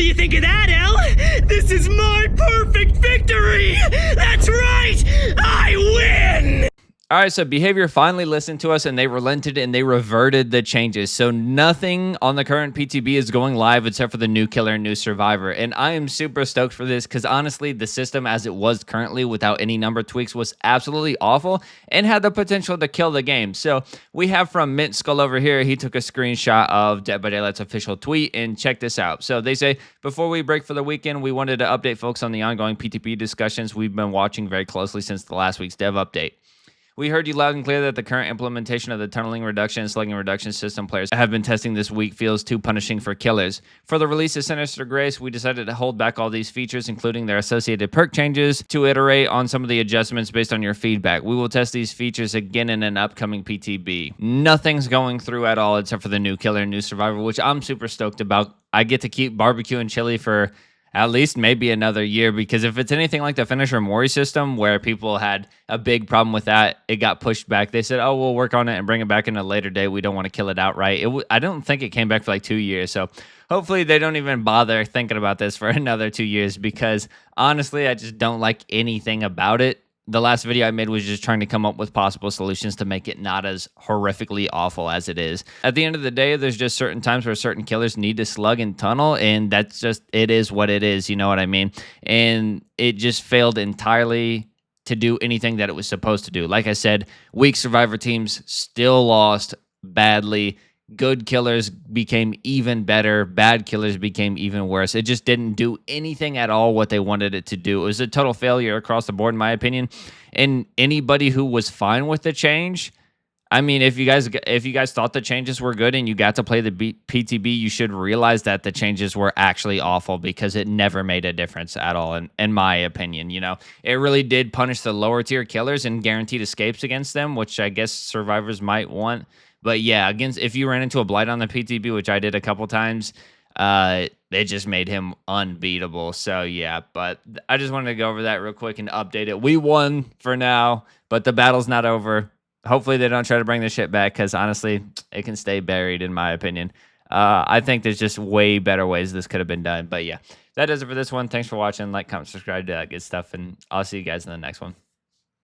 do you think of that, Elle? This is my perfect victory! That's right! I win! All right, so Behavior finally listened to us and they relented and they reverted the changes. So nothing on the current PTB is going live except for the new killer and new survivor. And I am super stoked for this because honestly, the system as it was currently without any number tweaks was absolutely awful and had the potential to kill the game. So we have from Mint Skull over here, he took a screenshot of Dead by Daylight's official tweet and check this out. So they say, before we break for the weekend, we wanted to update folks on the ongoing PTB discussions we've been watching very closely since the last week's dev update. We heard you loud and clear that the current implementation of the tunneling reduction and slugging reduction system players have been testing this week feels too punishing for killers. For the release of Sinister Grace, we decided to hold back all these features, including their associated perk changes, to iterate on some of the adjustments based on your feedback. We will test these features again in an upcoming PTB. Nothing's going through at all except for the new killer and new survivor, which I'm super stoked about. I get to keep barbecue and chili for at least maybe another year, because if it's anything like the finisher Mori system where people had a big problem with that, it got pushed back. They said, oh, we'll work on it and bring it back in a later day. We don't want to kill it outright. I don't think it came back for like 2 years. So hopefully they don't even bother thinking about this for another 2 years, because honestly, I just don't like anything about it. The last video I made was just trying to come up with possible solutions to make it not as horrifically awful as it is. At the end of the day, there's just certain times where certain killers need to slug and tunnel, and that's just, it is what it is, you know what I mean? And it just failed entirely to do anything that it was supposed to do. Like I said, weak survivor teams still lost badly. Good killers became even better. Bad killers became even worse. It just didn't do anything at all what they wanted it to do. It was a total failure across the board, in my opinion. And anybody who was fine with the change, I mean, if you guys thought the changes were good and you got to play the PTB, you should realize that the changes were actually awful, because it never made a difference at all, in my opinion. You know, it really did punish the lower tier killers and guaranteed escapes against them, which I guess survivors might want. But yeah, if you ran into a blight on the PTB, which I did a couple times, it just made him unbeatable. So yeah, but I just wanted to go over that real quick and update it. We won for now, but the battle's not over. Hopefully they don't try to bring this shit back, because honestly, it can stay buried, in my opinion. I think there's just way better ways this could have been done. But yeah, that does it for this one. Thanks for watching. Like, comment, subscribe, do that good stuff, and I'll see you guys in the next one.